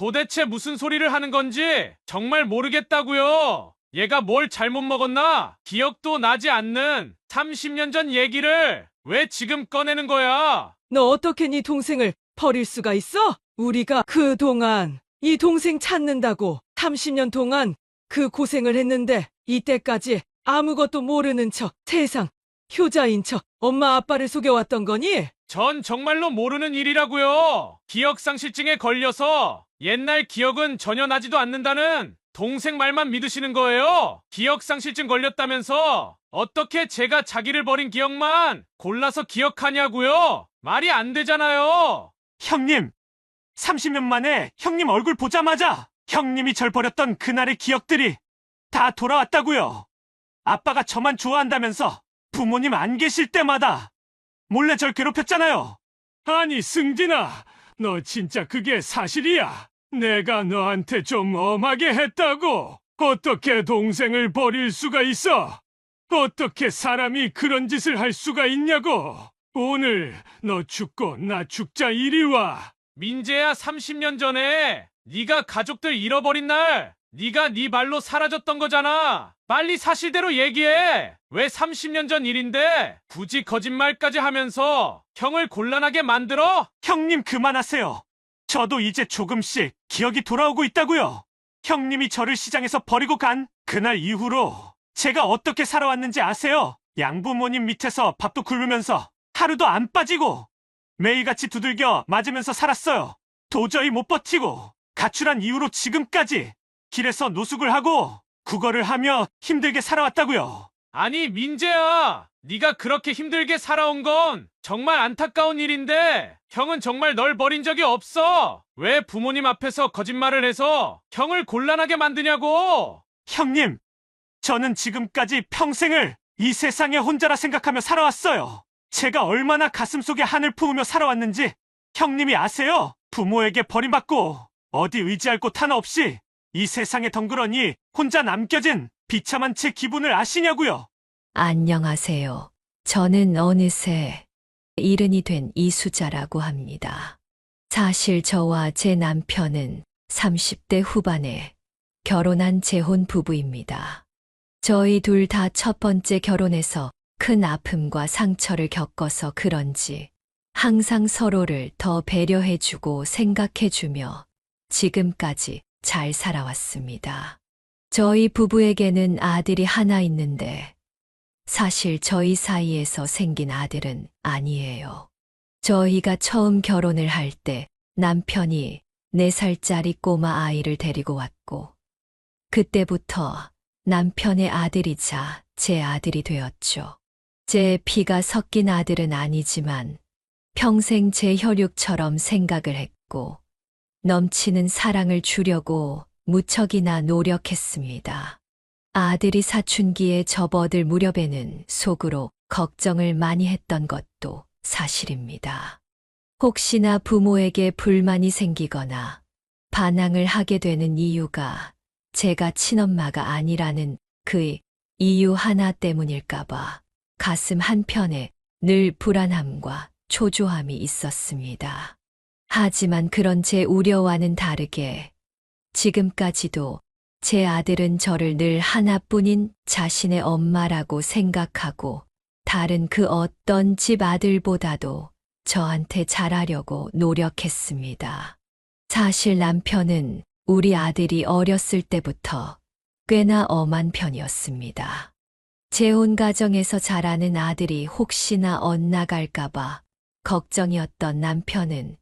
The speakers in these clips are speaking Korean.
도대체 무슨 소리를 하는 건지 정말 모르겠다고요. 얘가 뭘 잘못 먹었나? 기억도 나지 않는 30년 전 얘기를 왜 지금 꺼내는 거야? 너 어떻게 네 동생을 버릴 수가 있어? 우리가 그동안 이 동생 찾는다고 30년 동안 그 고생을 했는데 이때까지 아무것도 모르는 척, 세상 효자인 척 엄마 아빠를 속여왔던 거니? 전 정말로 모르는 일이라고요. 기억상실증에 걸려서 옛날 기억은 전혀 나지도 않는다는 동생 말만 믿으시는 거예요. 기억상실증 걸렸다면서 어떻게 제가 자기를 버린 기억만 골라서 기억하냐고요? 말이 안 되잖아요. 형님, 30년 만에 형님 얼굴 보자마자 형님이 절 버렸던 그날의 기억들이 다 돌아왔다고요. 아빠가 저만 좋아한다면서 부모님 안 계실 때마다 몰래 절 괴롭혔잖아요. 아니, 승진아, 너 진짜 그게 사실이야? 내가 너한테 좀 엄하게 했다고. 어떻게 동생을 버릴 수가 있어? 어떻게 사람이 그런 짓을 할 수가 있냐고. 오늘 너 죽고 나 죽자 이리 와. 민재야, 30년 전에 네가 가족들 잃어버린 날 네가 네 말로 사라졌던 거잖아. 빨리 사실대로 얘기해. 왜 30년 전 일인데 굳이 거짓말까지 하면서 형을 곤란하게 만들어? 형님 그만하세요. 저도 이제 조금씩 기억이 돌아오고 있다고요. 형님이 저를 시장에서 버리고 간 그날 이후로 제가 어떻게 살아왔는지 아세요? 양부모님 밑에서 밥도 굶으면서 하루도 안 빠지고 매일같이 두들겨 맞으면서 살았어요. 도저히 못 버티고 가출한 이후로 지금까지 길에서 노숙을 하고 구걸을 하며 힘들게 살아왔다고요. 아니, 민재야, 네가 그렇게 힘들게 살아온 건 정말 안타까운 일인데 형은 정말 널 버린 적이 없어. 왜 부모님 앞에서 거짓말을 해서 형을 곤란하게 만드냐고. 형님, 저는 지금까지 평생을 이 세상에 혼자라 생각하며 살아왔어요. 제가 얼마나 가슴속에 한을 품으며 살아왔는지 형님이 아세요? 부모에게 버림받고 어디 의지할 곳 하나 없이 이 세상에 덩그러니 혼자 남겨진 비참한 제 기분을 아시냐고요? 안녕하세요. 저는 어느새 일흔이 된 이수자라고 합니다. 사실 저와 제 남편은 30대 후반에 결혼한 재혼 부부입니다. 저희 둘 다 첫 번째 결혼에서 큰 아픔과 상처를 겪어서 그런지 항상 서로를 더 배려해주고 생각해주며 지금까지 잘 살아왔습니다. 저희 부부에게는 아들이 하나 있는데 사실 저희 사이에서 생긴 아들은 아니에요. 저희가 처음 결혼을 할 때 남편이 4살짜리 꼬마 아이를 데리고 왔고 그때부터 남편의 아들이자 제 아들이 되었죠. 제 피가 섞인 아들은 아니지만 평생 제 혈육처럼 생각을 했고 넘치는 사랑을 주려고 무척이나 노력했습니다. 아들이 사춘기에 접어들 무렵에는 속으로 걱정을 많이 했던 것도 사실입니다. 혹시나 부모에게 불만이 생기거나 반항을 하게 되는 이유가 제가 친엄마가 아니라는 그 이유 하나 때문일까봐 가슴 한편에 늘 불안함과 초조함이 있었습니다. 하지만 그런 제 우려와는 다르게 지금까지도 제 아들은 저를 늘 하나뿐인 자신의 엄마라고 생각하고 다른 그 어떤 집 아들보다도 저한테 잘하려고 노력했습니다. 사실 남편은 우리 아들이 어렸을 때부터 꽤나 엄한 편이었습니다. 재혼 가정에서 자라는 아들이 혹시나 엇나갈까봐 걱정이었던 남편은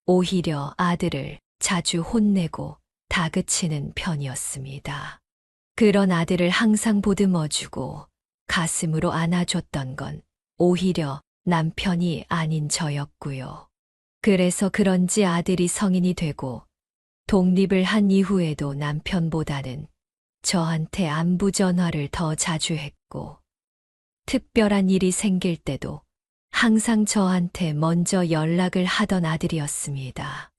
오히려 아들을 자주 혼내고 다그치는 편이었습니다. 그런 아들을 항상 보듬어주고 가슴으로 안아줬던 건 오히려 남편이 아닌 저였고요. 그래서 그런지 아들이 성인이 되고 독립을 한 이후에도 남편보다는 저한테 안부 전화를 더 자주 했고 특별한 일이 생길 때도 항상 저한테 먼저 연락을 하던 아들이었습니다.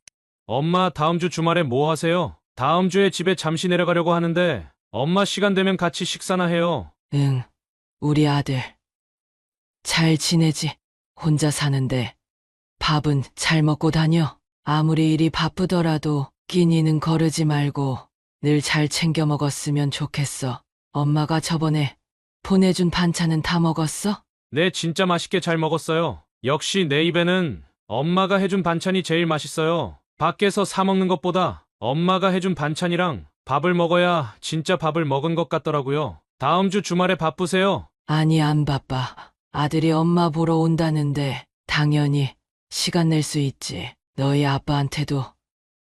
엄마, 다음 주 주말에 뭐 하세요? 다음 주에 집에 잠시 내려가려고 하는데 엄마 시간 되면 같이 식사나 해요. 응, 우리 아들. 잘 지내지? 혼자 사는데 밥은 잘 먹고 다녀? 아무리 일이 바쁘더라도 끼니는 거르지 말고 늘 잘 챙겨 먹었으면 좋겠어. 엄마가 저번에 보내준 반찬은 다 먹었어? 네, 진짜 맛있게 잘 먹었어요. 역시 내 입에는 엄마가 해준 반찬이 제일 맛있어요. 밖에서 사 먹는 것보다 엄마가 해준 반찬이랑 밥을 먹어야 진짜 밥을 먹은 것 같더라고요. 다음 주 주말에 바쁘세요? 아니, 안 바빠. 아들이 엄마 보러 온다는데 당연히 시간 낼 수 있지. 너희 아빠한테도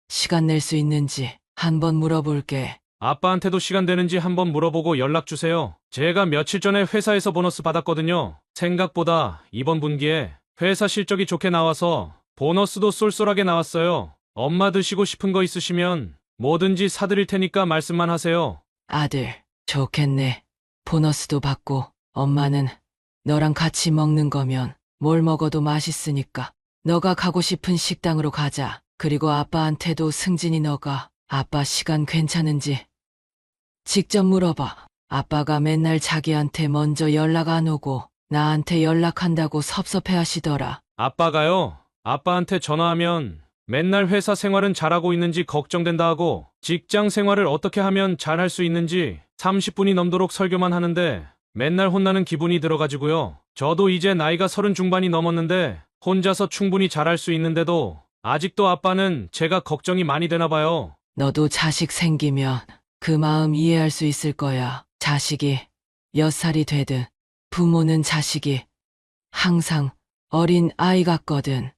시간 낼 수 있는지 한번 물어볼게. 아빠한테도 시간 되는지 한번 물어보고 연락 주세요. 제가 며칠 전에 회사에서 보너스 받았거든요. 생각보다 이번 분기에 회사 실적이 좋게 나와서 보너스도 쏠쏠하게 나왔어요. 엄마 드시고 싶은 거 있으시면 뭐든지 사드릴 테니까 말씀만 하세요. 아들, 좋겠네. 보너스도 받고 엄마는 너랑 같이 먹는 거면 뭘 먹어도 맛있으니까 너가 가고 싶은 식당으로 가자. 그리고 아빠한테도 승진이 너가 아빠 시간 괜찮은지 직접 물어봐. 아빠가 맨날 자기한테 먼저 연락 안 오고 나한테 연락한다고 섭섭해 하시더라. 아빠가요? 아빠한테 전화하면 맨날 회사 생활은 잘하고 있는지 걱정된다 하고 직장 생활을 어떻게 하면 잘할 수 있는지 30분이 넘도록 설교만 하는데 맨날 혼나는 기분이 들어가지고요. 저도 이제 나이가 30 중반이 넘었는데 혼자서 충분히 잘할 수 있는데도 아직도 아빠는 제가 걱정이 많이 되나 봐요. 너도 자식 생기면 그 마음 이해할 수 있을 거야. 자식이 몇 살이 되든 부모는 자식이 항상 어린 아이 같거든.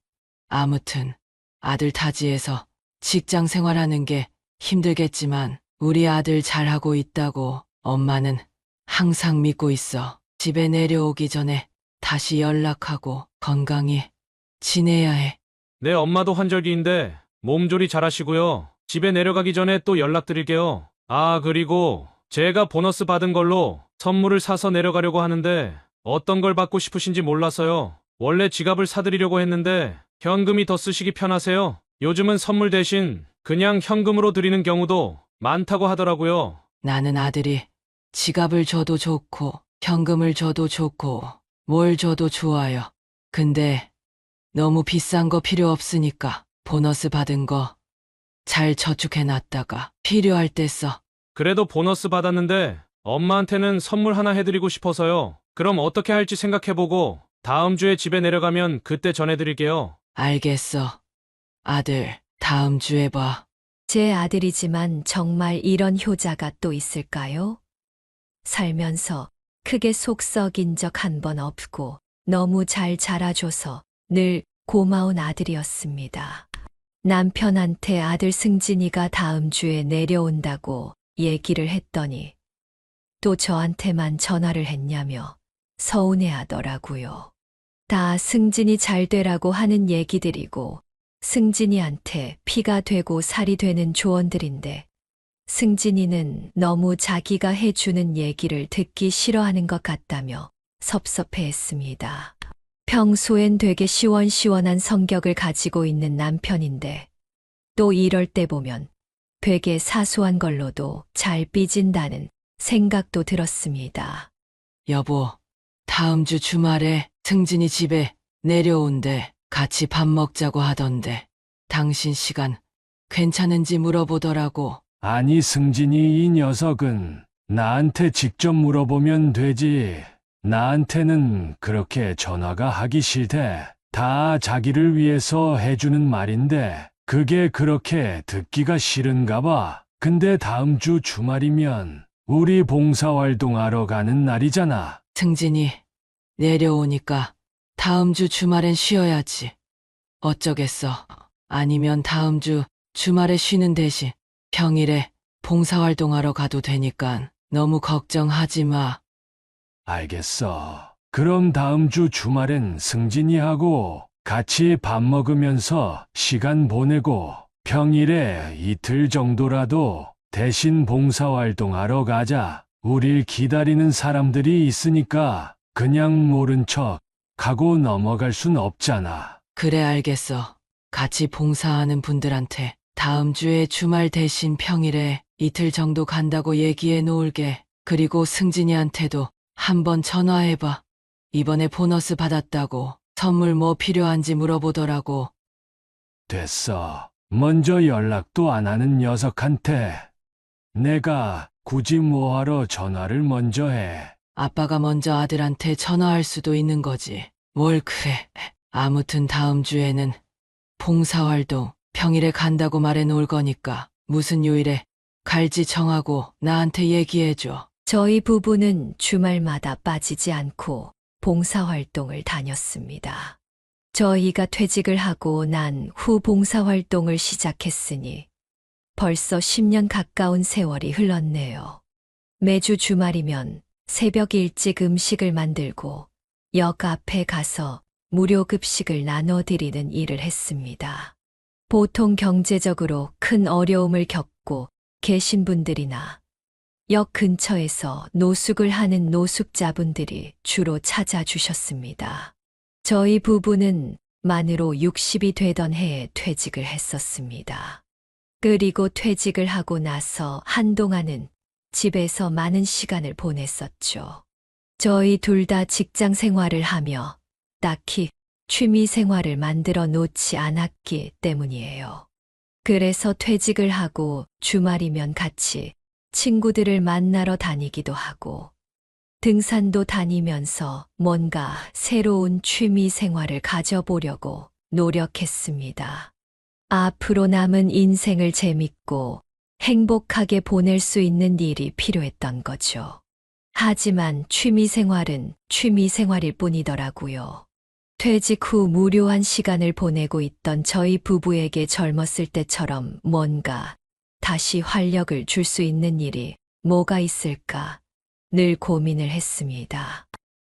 아무튼 아들 타지에서 직장 생활하는 게 힘들겠지만 우리 아들 잘하고 있다고 엄마는 항상 믿고 있어. 집에 내려오기 전에 다시 연락하고 건강히 지내야 해. 네, 엄마도 환절기인데 몸조리 잘하시고요. 집에 내려가기 전에 또 연락드릴게요. 아, 그리고 제가 보너스 받은 걸로 선물을 사서 내려가려고 하는데 어떤 걸 받고 싶으신지 몰라서요. 원래 지갑을 사드리려고 했는데 현금이 더 쓰시기 편하세요? 요즘은 선물 대신 그냥 현금으로 드리는 경우도 많다고 하더라고요. 나는 아들이 지갑을 줘도 좋고 현금을 줘도 좋고 뭘 줘도 좋아요. 근데 너무 비싼 거 필요 없으니까 보너스 받은 거 잘 저축해놨다가 필요할 때 써. 그래도 보너스 받았는데 엄마한테는 선물 하나 해드리고 싶어서요. 그럼 어떻게 할지 생각해보고 다음 주에 집에 내려가면 그때 전해드릴게요. 알겠어. 아들, 다음 주에 봐. 제 아들이지만 정말 이런 효자가 또 있을까요? 살면서 크게 속 썩인 적 한 번 없고 너무 잘 자라줘서 늘 고마운 아들이었습니다. 남편한테 아들 승진이가 다음 주에 내려온다고 얘기를 했더니 또 저한테만 전화를 했냐며 서운해 하더라고요. 다 승진이 잘 되라고 하는 얘기들이고 승진이한테 피가 되고 살이 되는 조언들인데 승진이는 너무 자기가 해주는 얘기를 듣기 싫어하는 것 같다며 섭섭해했습니다. 평소엔 되게 시원시원한 성격을 가지고 있는 남편인데 또 이럴 때 보면 되게 사소한 걸로도 잘 삐진다는 생각도 들었습니다. 여보, 다음 주 주말에 승진이 집에 내려온대. 같이 밥 먹자고 하던데 당신 시간 괜찮은지 물어보더라고. 아니, 승진이 이 녀석은 나한테 직접 물어보면 되지. 나한테는 그렇게 전화가 하기 싫대. 다 자기를 위해서 해주는 말인데 그게 그렇게 듣기가 싫은가 봐. 근데 다음 주 주말이면 우리 봉사활동하러 가는 날이잖아. 승진이 내려오니까 다음 주 주말엔 쉬어야지. 어쩌겠어. 아니면 다음 주 주말에 쉬는 대신 평일에 봉사활동하러 가도 되니까 너무 걱정하지 마. 알겠어. 그럼 다음 주 주말엔 승진이하고 같이 밥 먹으면서 시간 보내고 평일에 이틀 정도라도 대신 봉사활동하러 가자. 우릴 기다리는 사람들이 있으니까 그냥 모른 척 하고 넘어갈 순 없잖아. 그래, 알겠어. 같이 봉사하는 분들한테 다음 주에 주말 대신 평일에 이틀 정도 간다고 얘기해 놓을게. 그리고 승진이한테도 한번 전화해봐. 이번에 보너스 받았다고 선물 뭐 필요한지 물어보더라고. 됐어. 먼저 연락도 안 하는 녀석한테 내가 굳이 뭐하러 전화를 먼저 해. 아빠가 먼저 아들한테 전화할 수도 있는 거지. 뭘 그래. 아무튼 다음 주에는 봉사활동 평일에 간다고 말해 놓을 거니까 무슨 요일에 갈지 정하고 나한테 얘기해줘. 저희 부부는 주말마다 빠지지 않고 봉사활동을 다녔습니다. 저희가 퇴직을 하고 난 후 봉사활동을 시작했으니 벌써 10년 가까운 세월이 흘렀네요. 매주 주말이면 새벽 일찍 음식을 만들고 역 앞에 가서 무료 급식을 나눠드리는 일을 했습니다. 보통 경제적으로 큰 어려움을 겪고 계신 분들이나 역 근처에서 노숙을 하는 노숙자분들이 주로 찾아주셨습니다. 저희 부부는 만으로 60이 되던 해에 퇴직을 했었습니다. 그리고 퇴직을 하고 나서 한동안은 집에서 많은 시간을 보냈었죠. 저희 둘 다 직장 생활을 하며 딱히 취미 생활을 만들어 놓지 않았기 때문이에요. 그래서 퇴직을 하고 주말이면 같이 친구들을 만나러 다니기도 하고 등산도 다니면서 뭔가 새로운 취미 생활을 가져보려고 노력했습니다. 앞으로 남은 인생을 재밌고 행복하게 보낼 수 있는 일이 필요했던 거죠. 하지만 취미 생활은 취미 생활일 뿐이더라고요. 퇴직 후 무료한 시간을 보내고 있던 저희 부부에게 젊었을 때처럼 뭔가 다시 활력을 줄 수 있는 일이 뭐가 있을까 늘 고민을 했습니다.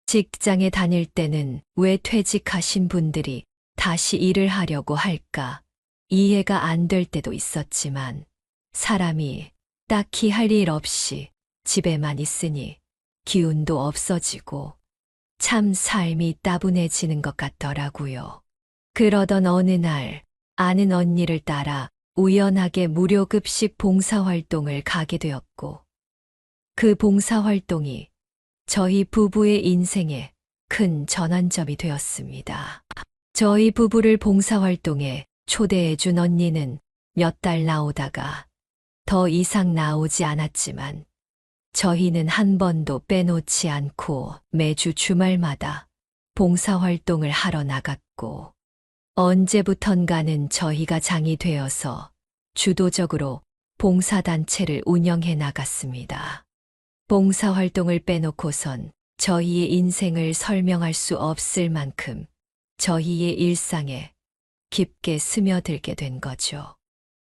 직장에 다닐 때는 왜 퇴직하신 분들이 다시 일을 하려고 할까 이해가 안 될 때도 있었지만 사람이 딱히 할 일 없이 집에만 있으니 기운도 없어지고 참 삶이 따분해지는 것 같더라고요. 그러던 어느 날 아는 언니를 따라 우연하게 무료 급식 봉사활동을 가게 되었고 그 봉사활동이 저희 부부의 인생에 큰 전환점이 되었습니다. 저희 부부를 봉사활동에 초대해준 언니는 몇 달 나오다가 더 이상 나오지 않았지만 저희는 한 번도 빼놓지 않고 매주 주말마다 봉사활동을 하러 나갔고 언제부턴가는 저희가 장이 되어서 주도적으로 봉사단체를 운영해 나갔습니다. 봉사활동을 빼놓고선 저희의 인생을 설명할 수 없을 만큼 저희의 일상에 깊게 스며들게 된 거죠.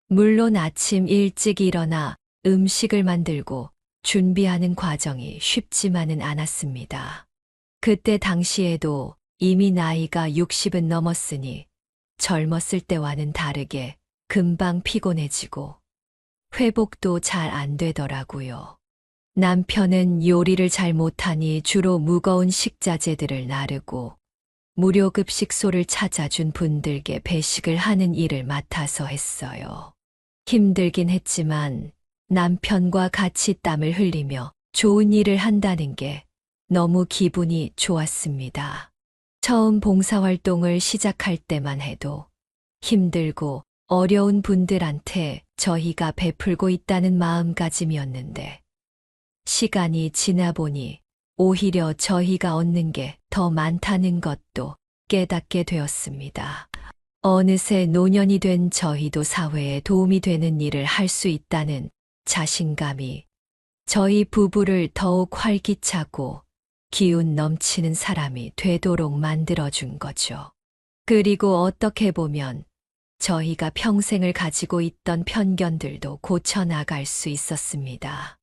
물론 아침 일찍 일어나 음식을 만들고 준비하는 과정이 쉽지만은 않았습니다. 그때 당시에도 이미 나이가 60은 넘었으니 젊었을 때와는 다르게 금방 피곤해지고 회복도 잘 안 되더라고요. 남편은 요리를 잘 못하니 주로 무거운 식자재들을 나르고 무료 급식소를 찾아준 분들께 배식을 하는 일을 맡아서 했어요. 힘들긴 했지만 남편과 같이 땀을 흘리며 좋은 일을 한다는 게 너무 기분이 좋았습니다. 처음 봉사활동을 시작할 때만 해도 힘들고 어려운 분들한테 저희가 베풀고 있다는 마음가짐이었는데 시간이 지나 보니 오히려 저희가 얻는 게 더 많다는 것도 깨닫게 되었습니다. 어느새 노년이 된 저희도 사회에 도움이 되는 일을 할 수 있다는 자신감이 저희 부부를 더욱 활기차고 기운 넘치는 사람이 되도록 만들어준 거죠. 그리고 어떻게 보면 저희가 평생을 가지고 있던 편견들도 고쳐나갈 수 있었습니다.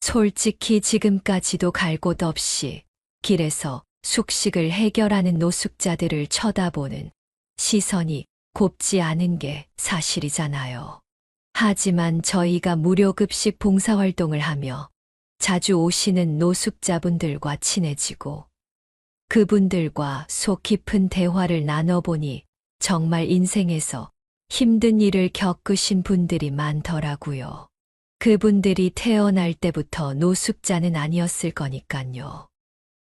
솔직히 지금까지도 갈 곳 없이 길에서 숙식을 해결하는 노숙자들을 쳐다보는 시선이 곱지 않은 게 사실이잖아요. 하지만 저희가 무료 급식 봉사활동을 하며 자주 오시는 노숙자분들과 친해지고 그분들과 속 깊은 대화를 나눠보니 정말 인생에서 힘든 일을 겪으신 분들이 많더라고요. 그분들이 태어날 때부터 노숙자는 아니었을 거니까요.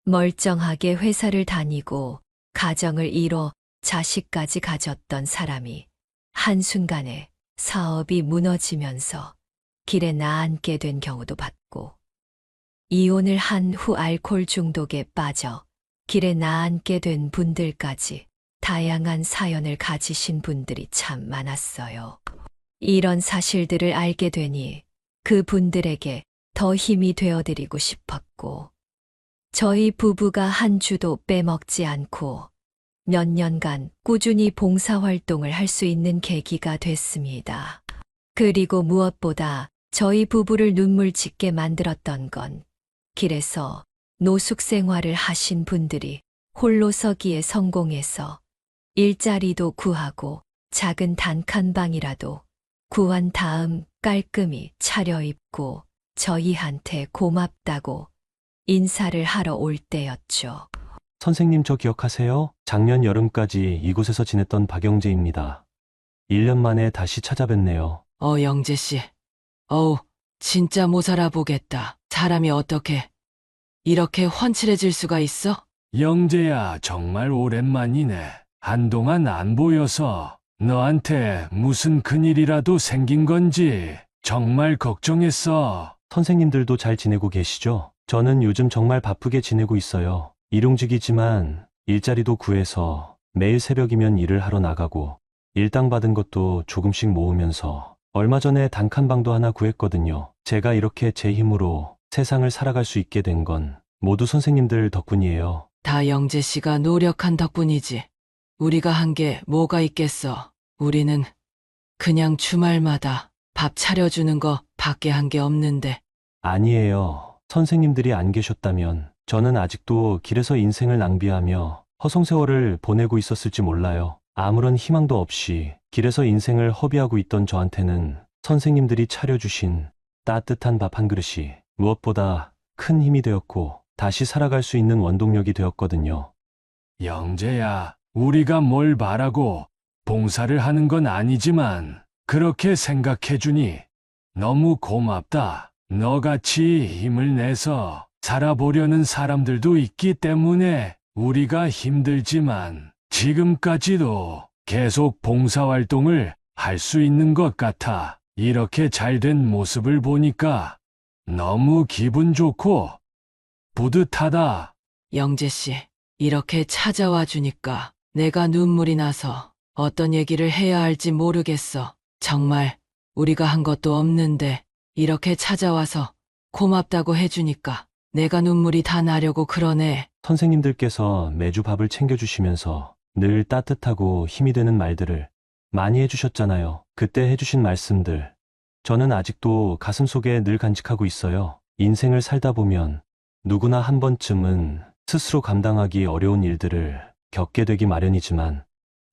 멀쩡하게 회사를 다니고 가정을 이뤄 자식까지 가졌던 사람이 한순간에 사업이 무너지면서 길에 나앉게 된 경우도 봤고, 이혼을 한 후 알코올 중독에 빠져 길에 나앉게 된 분들까지 다양한 사연을 가지신 분들이 참 많았어요. 이런 사실들을 알게 되니 그 분들에게 더 힘이 되어드리고 싶었고, 저희 부부가 한 주도 빼먹지 않고 몇 년간 꾸준히 봉사활동을 할 수 있는 계기가 됐습니다. 그리고 무엇보다 저희 부부를 눈물 짓게 만들었던 건 길에서 노숙 생활을 하신 분들이 홀로 서기에 성공해서 일자리도 구하고 작은 단칸방이라도 구한 다음 깔끔히 차려입고 저희한테 고맙다고 인사를 하러 올 때였죠. 선생님 저 기억하세요? 작년 여름까지 이곳에서 지냈던 박영재입니다. 1년 만에 다시 찾아뵙네요. 영재 씨. 어우, 진짜 못 살아보겠다. 사람이 어떻게 이렇게 훤칠해질 수가 있어? 영재야, 정말 오랜만이네. 한동안 안 보여서 너한테 무슨 큰일이라도 생긴 건지 정말 걱정했어. 선생님들도 잘 지내고 계시죠? 저는 요즘 정말 바쁘게 지내고 있어요. 일용직이지만 일자리도 구해서 매일 새벽이면 일을 하러 나가고 일당 받은 것도 조금씩 모으면서 얼마 전에 단칸방도 하나 구했거든요. 제가 이렇게 제 힘으로 세상을 살아갈 수 있게 된 건 모두 선생님들 덕분이에요. 다 영재 씨가 노력한 덕분이지. 우리가 한 게 뭐가 있겠어. 우리는 그냥 주말마다 밥 차려주는 거 밖에 한 게 없는데. 아니에요. 선생님들이 안 계셨다면 저는 아직도 길에서 인생을 낭비하며 허송세월을 보내고 있었을지 몰라요. 아무런 희망도 없이 길에서 인생을 허비하고 있던 저한테는 선생님들이 차려주신 따뜻한 밥 한 그릇이 무엇보다 큰 힘이 되었고 다시 살아갈 수 있는 원동력이 되었거든요. 영재야, 우리가 뭘 바라고 봉사를 하는 건 아니지만 그렇게 생각해주니 너무 고맙다. 너같이 힘을 내서 살아보려는 사람들도 있기 때문에 우리가 힘들지만 지금까지도 계속 봉사활동을 할 수 있는 것 같아. 이렇게 잘된 모습을 보니까 너무 기분 좋고 뿌듯하다. 영재 씨, 이렇게 찾아와 주니까 내가 눈물이 나서 어떤 얘기를 해야 할지 모르겠어. 정말 우리가 한 것도 없는데 이렇게 찾아와서 고맙다고 해주니까 내가 눈물이 다 나려고 그러네. 선생님들께서 매주 밥을 챙겨주시면서 늘 따뜻하고 힘이 되는 말들을 많이 해주셨잖아요. 그때 해주신 말씀들, 저는 아직도 가슴속에 늘 간직하고 있어요. 인생을 살다 보면 누구나 한 번쯤은 스스로 감당하기 어려운 일들을 겪게 되기 마련이지만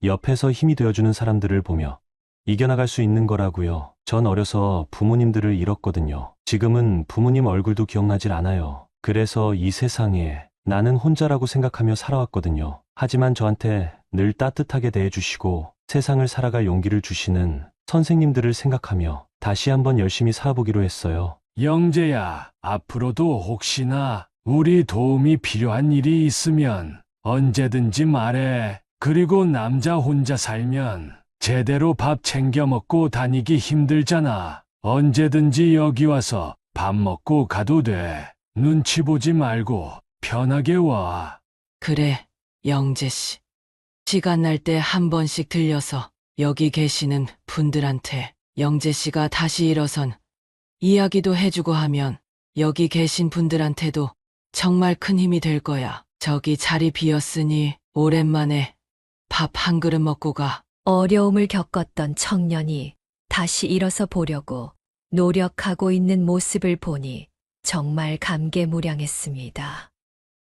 옆에서 힘이 되어주는 사람들을 보며 이겨나갈 수 있는 거라고요. 전 어려서 부모님들을 잃었거든요. 지금은 부모님 얼굴도 기억나질 않아요. 그래서 이 세상에 나는 혼자라고 생각하며 살아왔거든요. 하지만 저한테 늘 따뜻하게 대해주시고 세상을 살아갈 용기를 주시는 선생님들을 생각하며 다시 한번 열심히 살아보기로 했어요. 영재야, 앞으로도 혹시나 우리 도움이 필요한 일이 있으면 언제든지 말해. 그리고 남자 혼자 살면 제대로 밥 챙겨 먹고 다니기 힘들잖아. 언제든지 여기 와서 밥 먹고 가도 돼. 눈치 보지 말고 편하게 와. 그래, 영재 씨. 시간 날 때 한 번씩 들려서 여기 계시는 분들한테 영재 씨가 다시 일어선 이야기도 해주고 하면 여기 계신 분들한테도 정말 큰 힘이 될 거야. 저기 자리 비었으니 오랜만에 밥 한 그릇 먹고 가. 어려움을 겪었던 청년이 다시 일어서 보려고 노력하고 있는 모습을 보니 정말 감개무량했습니다.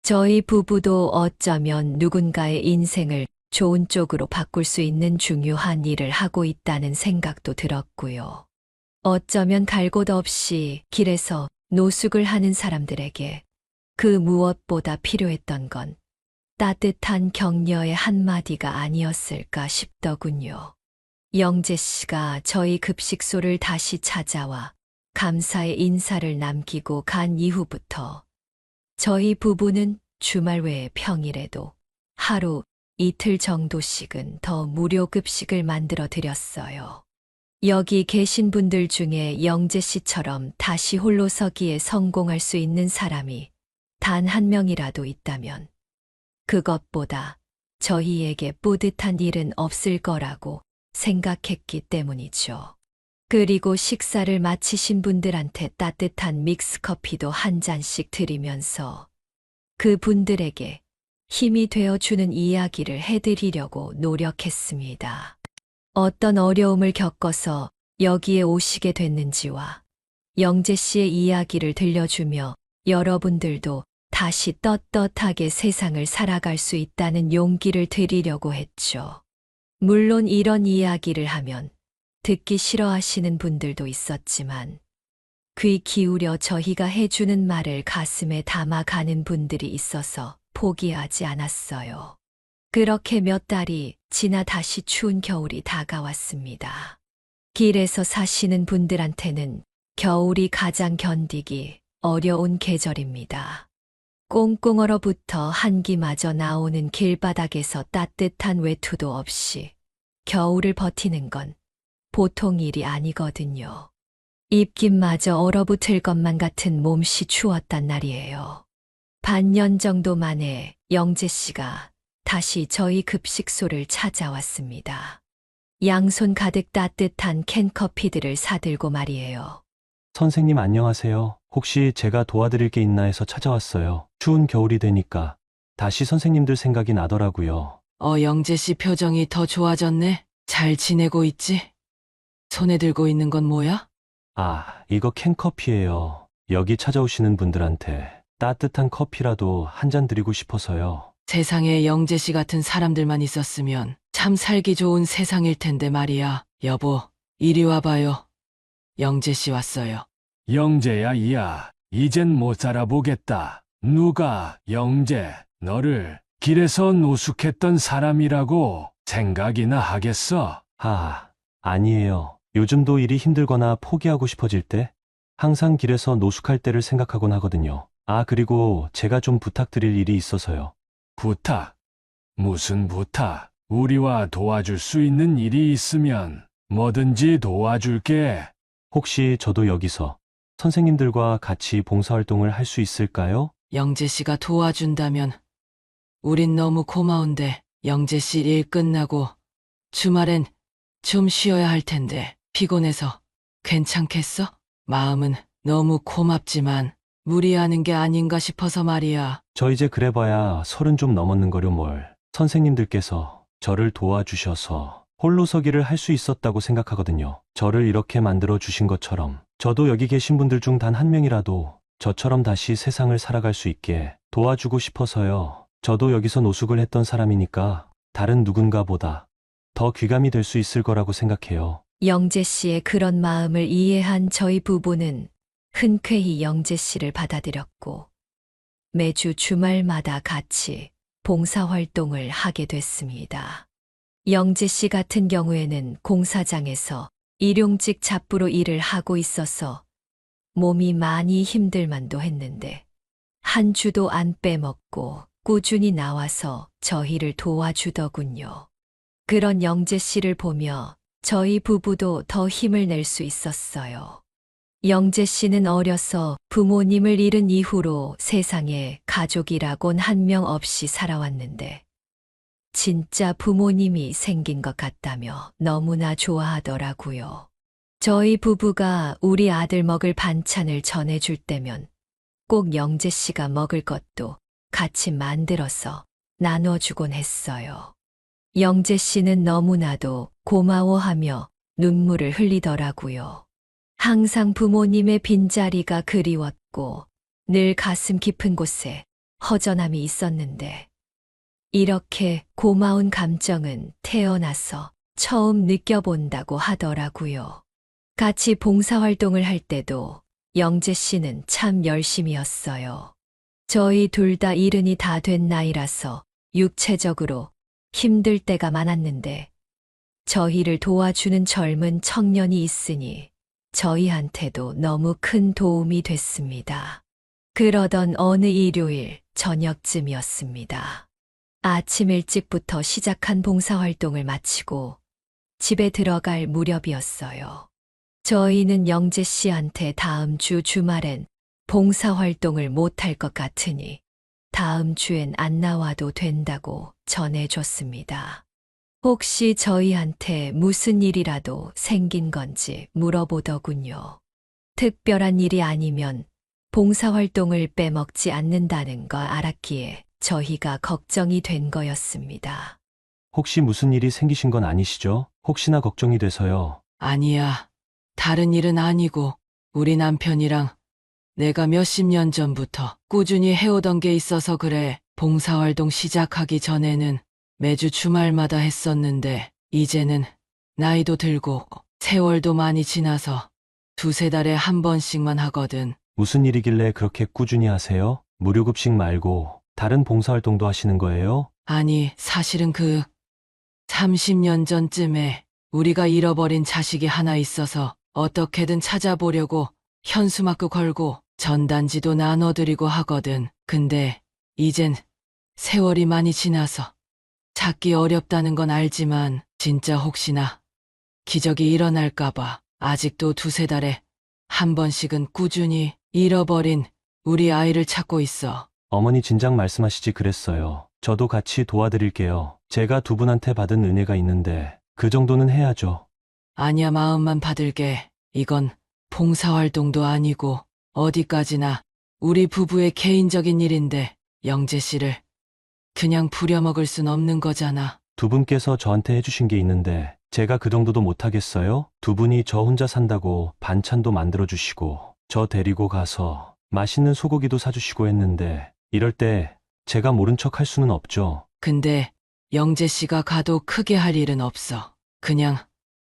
저희 부부도 어쩌면 누군가의 인생을 좋은 쪽으로 바꿀 수 있는 중요한 일을 하고 있다는 생각도 들었고요. 어쩌면 갈 곳 없이 길에서 노숙을 하는 사람들에게 그 무엇보다 필요했던 건 따뜻한 격려의 한마디가 아니었을까 싶더군요. 영재 씨가 저희 급식소를 다시 찾아와 감사의 인사를 남기고 간 이후부터 저희 부부는 주말 외에 평일에도 하루 이틀 정도씩은 더 무료 급식을 만들어 드렸어요. 여기 계신 분들 중에 영재 씨처럼 다시 홀로 서기에 성공할 수 있는 사람이 단 한 명이라도 있다면 그것보다 저희에게 뿌듯한 일은 없을 거라고 생각했기 때문이죠. 그리고 식사를 마치신 분들한테 따뜻한 믹스커피도 한 잔씩 드리면서 그 분들에게 힘이 되어주는 이야기를 해드리려고 노력했습니다. 어떤 어려움을 겪어서 여기에 오시게 됐는지와 영재 씨의 이야기를 들려주며 여러분들도 다시 떳떳하게 세상을 살아갈 수 있다는 용기를 드리려고 했죠. 물론 이런 이야기를 하면 듣기 싫어하시는 분들도 있었지만 귀 기울여 저희가 해주는 말을 가슴에 담아가는 분들이 있어서 포기하지 않았어요. 그렇게 몇 달이 지나 다시 추운 겨울이 다가왔습니다. 길에서 사시는 분들한테는 겨울이 가장 견디기 어려운 계절입니다. 꽁꽁 얼어붙어 한기마저 나오는 길바닥에서 따뜻한 외투도 없이 겨울을 버티는 건 보통 일이 아니거든요. 입김마저 얼어붙을 것만 같은 몸씨 추웠단 날이에요. 반년 정도 만에 영재 씨가 다시 저희 급식소를 찾아왔습니다. 양손 가득 따뜻한 캔커피들을 사들고 말이에요. 선생님 안녕하세요. 혹시 제가 도와드릴 게 있나 해서 찾아왔어요. 추운 겨울이 되니까 다시 선생님들 생각이 나더라고요. 영재 씨 표정이 더 좋아졌네. 잘 지내고 있지? 손에 들고 있는 건 뭐야? 아, 이거 캔커피예요. 여기 찾아오시는 분들한테 따뜻한 커피라도 한 잔 드리고 싶어서요. 세상에 영재 씨 같은 사람들만 있었으면 참 살기 좋은 세상일 텐데 말이야. 여보, 이리 와봐요. 영재 씨 왔어요. 영재야, 이야. 이젠 못 살아보겠다. 누가, 영재, 너를 길에서 노숙했던 사람이라고 생각이나 하겠어? 아니에요. 요즘도 일이 힘들거나 포기하고 싶어질 때 항상 길에서 노숙할 때를 생각하곤 하거든요. 그리고 제가 좀 부탁드릴 일이 있어서요. 부탁? 무슨 부탁? 우리와 도와줄 수 있는 일이 있으면 뭐든지 도와줄게. 혹시 저도 여기서 선생님들과 같이 봉사활동을 할 수 있을까요? 영재 씨가 도와준다면 우린 너무 고마운데 영재 씨 일 끝나고 주말엔 좀 쉬어야 할 텐데 피곤해서 괜찮겠어? 마음은 너무 고맙지만 무리하는 게 아닌가 싶어서 말이야. 저 이제 그래봐야 30 좀 넘었는 거려 뭘. 선생님들께서 저를 도와주셔서 홀로 서기를 할 수 있었다고 생각하거든요. 저를 이렇게 만들어 주신 것처럼 저도 여기 계신 분들 중 단 한 명이라도 저처럼 다시 세상을 살아갈 수 있게 도와주고 싶어서요. 저도 여기서 노숙을 했던 사람이니까 다른 누군가보다 더 귀감이 될 수 있을 거라고 생각해요. 영재 씨의 그런 마음을 이해한 저희 부부는 흔쾌히 영재 씨를 받아들였고 매주 주말마다 같이 봉사활동을 하게 됐습니다. 영재 씨 같은 경우에는 공사장에서 일용직 잡부로 일을 하고 있어서 몸이 많이 힘들만도 했는데 한 주도 안 빼먹고 꾸준히 나와서 저희를 도와주더군요. 그런 영재 씨를 보며 저희 부부도 더 힘을 낼 수 있었어요. 영재 씨는 어려서 부모님을 잃은 이후로 세상에 가족이라곤 한 명 없이 살아왔는데 진짜 부모님이 생긴 것 같다며 너무나 좋아하더라고요. 저희 부부가 우리 아들 먹을 반찬을 전해줄 때면 꼭 영재 씨가 먹을 것도 같이 만들어서 나눠주곤 했어요. 영재 씨는 너무나도 고마워하며 눈물을 흘리더라고요. 항상 부모님의 빈자리가 그리웠고 늘 가슴 깊은 곳에 허전함이 있었는데 이렇게 고마운 감정은 태어나서 처음 느껴본다고 하더라고요. 같이 봉사활동을 할 때도 영재 씨는 참 열심이었어요. 저희 둘 다 이른이 다 된 나이라서 육체적으로 힘들 때가 많았는데 저희를 도와주는 젊은 청년이 있으니 저희한테도 너무 큰 도움이 됐습니다. 그러던 어느 일요일 저녁쯤이었습니다. 아침 일찍부터 시작한 봉사활동을 마치고 집에 들어갈 무렵이었어요. 저희는 영재 씨한테 다음 주 주말엔 봉사활동을 못할 것 같으니 다음 주엔 안 나와도 된다고 전해줬습니다. 혹시 저희한테 무슨 일이라도 생긴 건지 물어보더군요. 특별한 일이 아니면 봉사활동을 빼먹지 않는다는 걸 알았기에 저희가 걱정이 된 거였습니다. 혹시 무슨 일이 생기신 건 아니시죠? 혹시나 걱정이 돼서요. 아니야. 다른 일은 아니고 우리 남편이랑 내가 몇십 년 전부터 꾸준히 해오던 게 있어서 그래. 봉사활동 시작하기 전에는 매주 주말마다 했었는데 이제는 나이도 들고 세월도 많이 지나서 두세 달에 한 번씩만 하거든. 무슨 일이길래 그렇게 꾸준히 하세요? 무료급식 말고 다른 봉사활동도 하시는 거예요? 아니, 사실은 30년 전쯤에 우리가 잃어버린 자식이 하나 있어서 어떻게든 찾아보려고 현수막도 걸고 전단지도 나눠드리고 하거든. 근데 이젠 세월이 많이 지나서 찾기 어렵다는 건 알지만 진짜 혹시나 기적이 일어날까봐 아직도 두세 달에 한 번씩은 꾸준히 잃어버린 우리 아이를 찾고 있어. 어머니 진작 말씀하시지 그랬어요. 저도 같이 도와드릴게요. 제가 두 분한테 받은 은혜가 있는데 그 정도는 해야죠. 아니야, 마음만 받을게. 이건 봉사활동도 아니고 어디까지나 우리 부부의 개인적인 일인데 영재 씨를 그냥 부려먹을 순 없는 거잖아. 두 분께서 저한테 해주신 게 있는데 제가 그 정도도 못하겠어요? 두 분이 저 혼자 산다고 반찬도 만들어주시고 저 데리고 가서 맛있는 소고기도 사주시고 했는데 이럴 때 제가 모른 척 할 수는 없죠. 근데 영재 씨가 가도 크게 할 일은 없어. 그냥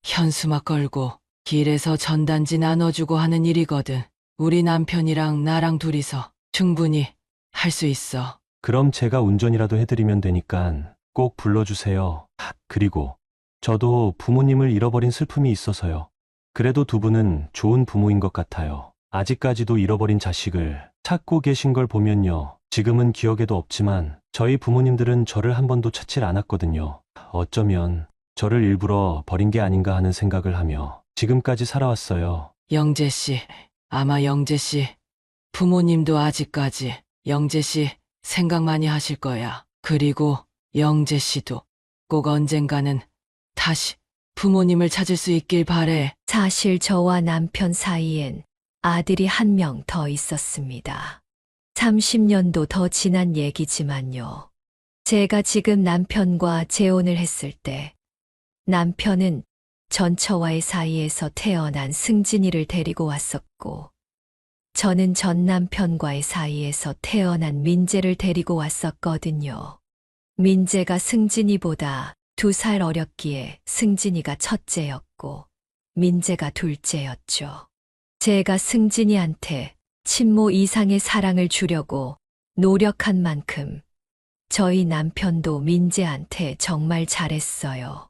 현수막 걸고 길에서 전단지 나눠주고 하는 일이거든. 우리 남편이랑 나랑 둘이서 충분히 할 수 있어. 그럼 제가 운전이라도 해드리면 되니까 꼭 불러주세요. 그리고 저도 부모님을 잃어버린 슬픔이 있어서요. 그래도 두 분은 좋은 부모인 것 같아요. 아직까지도 잃어버린 자식을 찾고 계신 걸 보면요. 지금은 기억에도 없지만 저희 부모님들은 저를 한 번도 찾질 않았거든요. 어쩌면 저를 일부러 버린 게 아닌가 하는 생각을 하며 지금까지 살아왔어요. 영재 씨, 아마 영재 씨 부모님도 아직까지 영재 씨 생각 많이 하실 거야. 그리고 영재 씨도 꼭 언젠가는 다시 부모님을 찾을 수 있길 바래. 사실 저와 남편 사이엔 아들이 한 명 더 있었습니다. 30년도 더 지난 얘기지만요. 제가 지금 남편과 재혼을 했을 때 남편은 전처와의 사이에서 태어난 승진이를 데리고 왔었고 저는 전 남편과의 사이에서 태어난 민재를 데리고 왔었거든요. 민재가 승진이보다 2살 어렸기에 승진이가 첫째였고 민재가 둘째였죠. 제가 승진이한테 친모 이상의 사랑을 주려고 노력한 만큼 저희 남편도 민재한테 정말 잘했어요.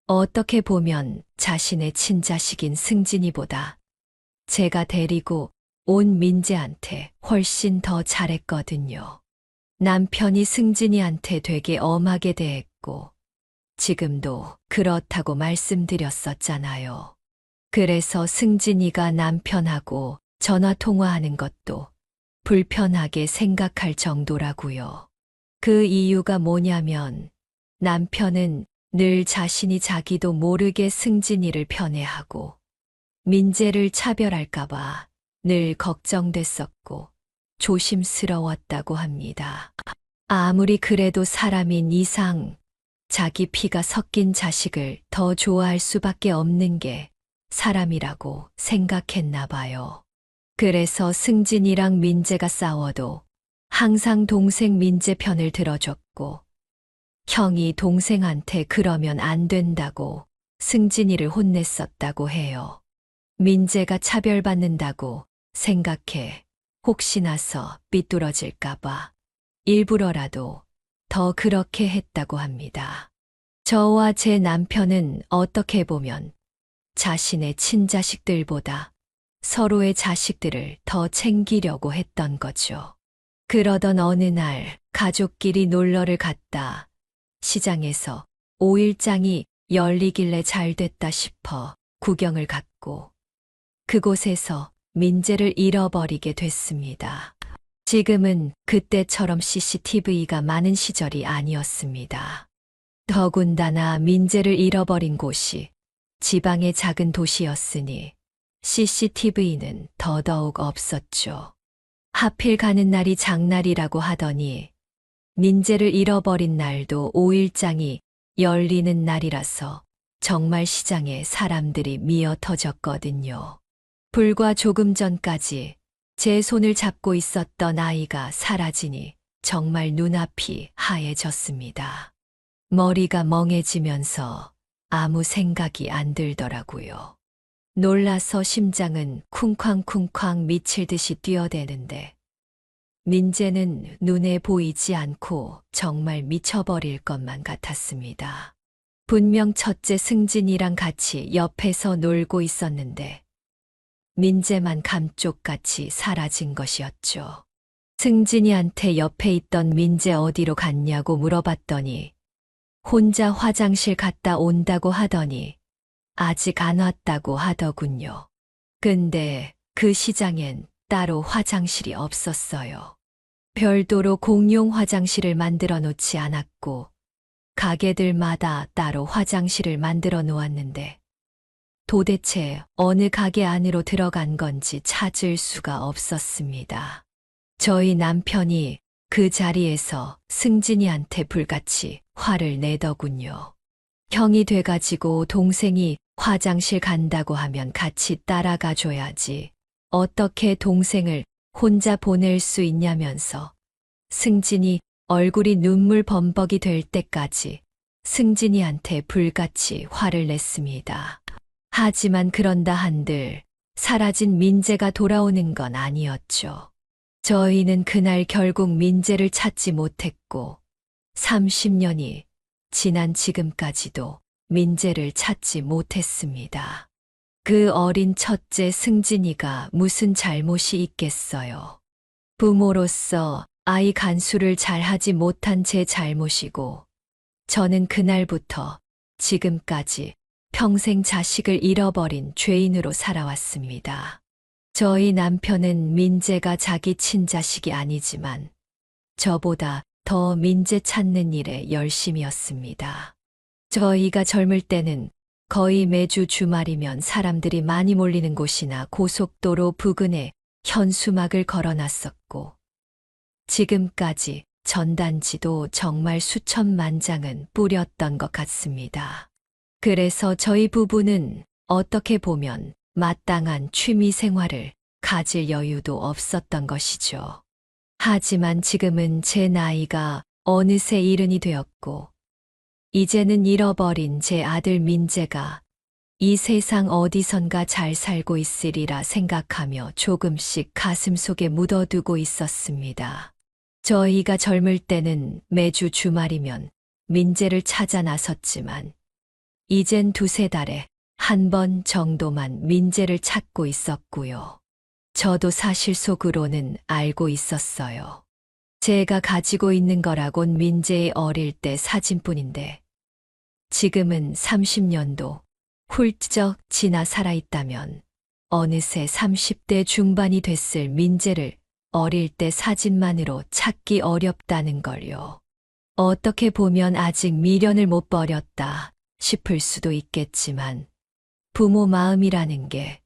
어떻게 보면 자신의 친자식인 승진이보다 제가 데리고 온 민재한테 훨씬 더 잘했거든요. 남편이 승진이한테 되게 엄하게 대했고 지금도 그렇다고 말씀드렸었잖아요. 그래서 승진이가 남편하고 전화 통화하는 것도 불편하게 생각할 정도라고요. 그 이유가 뭐냐면 남편은 늘 자신이 자기도 모르게 승진이를 편애하고 민재를 차별할까봐 늘 걱정됐었고 조심스러웠다고 합니다. 아무리 그래도 사람인 이상 자기 피가 섞인 자식을 더 좋아할 수밖에 없는 게 사람이라고 생각했나 봐요. 그래서 승진이랑 민재가 싸워도 항상 동생 민재 편을 들어줬고 형이 동생한테 그러면 안 된다고 승진이를 혼냈었다고 해요. 민재가 차별받는다고 생각해 혹시나서 삐뚤어질까봐 일부러라도 더 그렇게 했다고 합니다. 저와 제 남편은 어떻게 보면 자신의 친자식들보다 서로의 자식들을 더 챙기려고 했던 거죠. 그러던 어느 날 가족끼리 놀러를 갔다 시장에서 오일장이 열리길래 잘 됐다 싶어 구경을 갔고 그곳에서 민재를 잃어버리게 됐습니다. 지금은 그때처럼 CCTV가 많은 시절이 아니었습니다. 더군다나 민재를 잃어버린 곳이 지방의 작은 도시였으니 CCTV는 더더욱 없었죠. 하필 가는 날이 장날이라고 하더니 민재를 잃어버린 날도 5일장이 열리는 날이라서 정말 시장에 사람들이 미어 터졌거든요. 불과 조금 전까지 제 손을 잡고 있었던 아이가 사라지니 정말 눈앞이 하얘졌습니다. 머리가 멍해지면서 아무 생각이 안 들더라고요. 놀라서 심장은 쿵쾅쿵쾅 미칠 듯이 뛰어대는데 민재는 눈에 보이지 않고 정말 미쳐버릴 것만 같았습니다. 분명 첫째 승진이랑 같이 옆에서 놀고 있었는데 민재만 감쪽같이 사라진 것이었죠. 승진이한테 옆에 있던 민재 어디로 갔냐고 물어봤더니 혼자 화장실 갔다 온다고 하더니 아직 안 왔다고 하더군요. 근데 그 시장엔 따로 화장실이 없었어요. 별도로 공용 화장실을 만들어 놓지 않았고 가게들마다 따로 화장실을 만들어 놓았는데 도대체 어느 가게 안으로 들어간 건지 찾을 수가 없었습니다. 저희 남편이 그 자리에서 승진이한테 불같이 화를 내더군요. 형이 돼가지고 동생이 화장실 간다고 하면 같이 따라가 줘야지. 어떻게 동생을 혼자 보낼 수 있냐면서 승진이 얼굴이 눈물 범벅이 될 때까지 승진이한테 불같이 화를 냈습니다. 하지만 그런다 한들 사라진 민재가 돌아오는 건 아니었죠. 저희는 그날 결국 민재를 찾지 못했고 30년이 지난 지금까지도 민재를 찾지 못했습니다. 그 어린 첫째 승진이가 무슨 잘못이 있겠어요. 부모로서 아이 간수를 잘하지 못한 제 잘못이고 저는 그날부터 지금까지 평생 자식을 잃어버린 죄인으로 살아왔습니다. 저희 남편은 민재가 자기 친자식이 아니지만 저보다 더 민재 찾는 일에 열심이었습니다. 저희가 젊을 때는 거의 매주 주말이면 사람들이 많이 몰리는 곳이나 고속도로 부근에 현수막을 걸어놨었고 지금까지 전단지도 정말 수천만 장은 뿌렸던 것 같습니다. 그래서 저희 부부는 어떻게 보면 마땅한 취미 생활을 가질 여유도 없었던 것이죠. 하지만 지금은 제 나이가 어느새 70이 되었고 이제는 잃어버린 제 아들 민재가 이 세상 어디선가 잘 살고 있으리라 생각하며 조금씩 가슴속에 묻어두고 있었습니다. 저희가 젊을 때는 매주 주말이면 민재를 찾아 나섰지만 이젠 두세 달에 한 번 정도만 민재를 찾고 있었고요. 저도 사실 속으로는 알고 있었어요. 제가 가지고 있는 거라곤 민재의 어릴 때 사진뿐인데 지금은 30년도 훌쩍 지나 살아있다면 어느새 30대 중반이 됐을 민재를 어릴 때 사진만으로 찾기 어렵다는 걸요. 어떻게 보면 아직 미련을 못 버렸다 싶을 수도 있겠지만 부모 마음이라는 게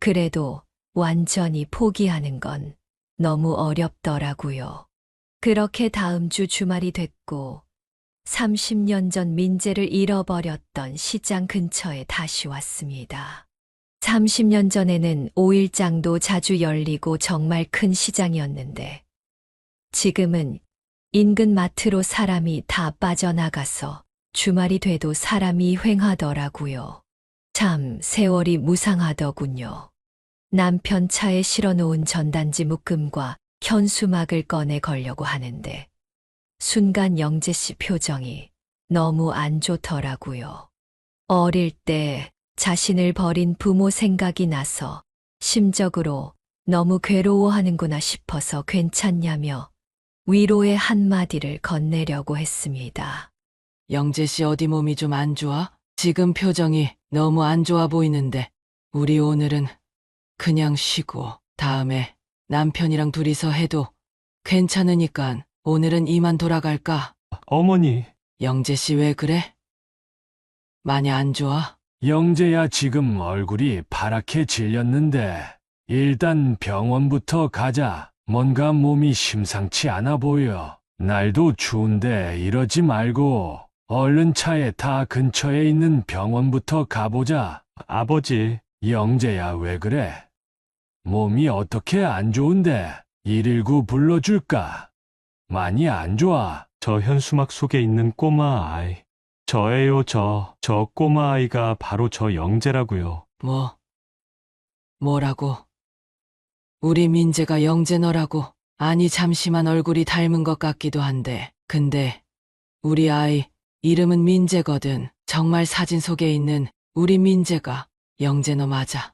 그래도 완전히 포기하는 건 너무 어렵더라고요. 그렇게 다음 주 주말이 됐고 30년 전 민재를 잃어버렸던 시장 근처에 다시 왔습니다. 30년 전에는 5일장도 자주 열리고 정말 큰 시장이었는데 지금은 인근 마트로 사람이 다 빠져나가서 주말이 돼도 사람이 횡하더라고요. 참 세월이 무상하더군요. 남편 차에 실어놓은 전단지 묶음과 현수막을 꺼내 걸려고 하는데 순간 영재 씨 표정이 너무 안 좋더라고요. 어릴 때 자신을 버린 부모 생각이 나서 심적으로 너무 괴로워하는구나 싶어서 괜찮냐며 위로의 한마디를 건네려고 했습니다. 영재 씨 어디 몸이 좀 안 좋아? 지금 표정이 너무 안 좋아 보이는데 우리 오늘은 그냥 쉬고 다음에 남편이랑 둘이서 해도 괜찮으니까 오늘은 이만 돌아갈까? 어머니, 영재 씨 왜 그래? 많이 안 좋아? 영재야 지금 얼굴이 파랗게 질렸는데 일단 병원부터 가자. 뭔가 몸이 심상치 않아 보여. 날도 추운데 이러지 말고 얼른 차에 타 근처에 있는 병원부터 가보자. 아버지, 영재야 왜 그래? 몸이 어떻게 안 좋은데 119 불러줄까? 많이 안 좋아. 저 현수막 속에 있는 꼬마 아이. 저예요, 저 꼬마 아이가 바로 저 영재라고요. 뭐라고? 우리 민재가 영재 너라고? 아니 잠시만 얼굴이 닮은 것 같기도 한데 근데 우리 아이 이름은 민재거든. 정말 사진 속에 있는 우리 민재가 영재 너 맞아?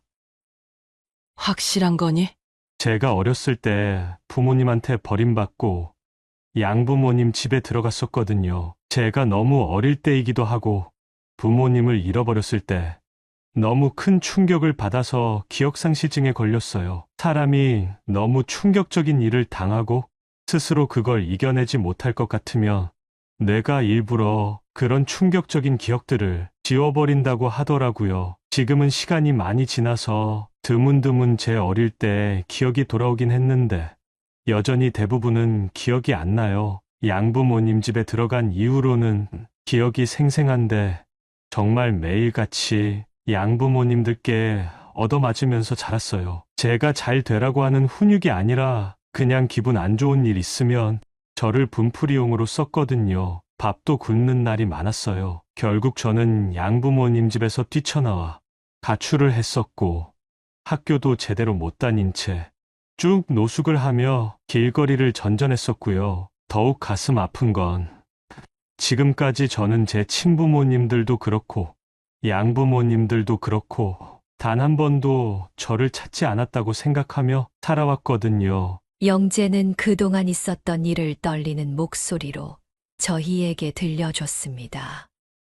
확실한 거니? 제가 어렸을 때 부모님한테 버림받고 양부모님 집에 들어갔었거든요. 제가 너무 어릴 때이기도 하고 부모님을 잃어버렸을 때 너무 큰 충격을 받아서 기억상실증에 걸렸어요. 사람이 너무 충격적인 일을 당하고 스스로 그걸 이겨내지 못할 것 같으면 뇌가 일부러 그런 충격적인 기억들을 지워버린다고 하더라고요. 지금은 시간이 많이 지나서 드문드문 제 어릴 때 기억이 돌아오긴 했는데 여전히 대부분은 기억이 안 나요. 양부모님 집에 들어간 이후로는 기억이 생생한데 정말 매일같이 양부모님들께 얻어맞으면서 자랐어요. 제가 잘 되라고 하는 훈육이 아니라 그냥 기분 안 좋은 일 있으면 저를 분풀이용으로 썼거든요. 밥도 굶는 날이 많았어요. 결국 저는 양부모님 집에서 뛰쳐나와 가출을 했었고 학교도 제대로 못 다닌 채 쭉 노숙을 하며 길거리를 전전했었고요. 더욱 가슴 아픈 건 지금까지 저는 제 친부모님들도 그렇고 양부모님들도 그렇고 단 한 번도 저를 찾지 않았다고 생각하며 살아왔거든요. 영재는 그동안 있었던 일을 떨리는 목소리로 저희에게 들려줬습니다.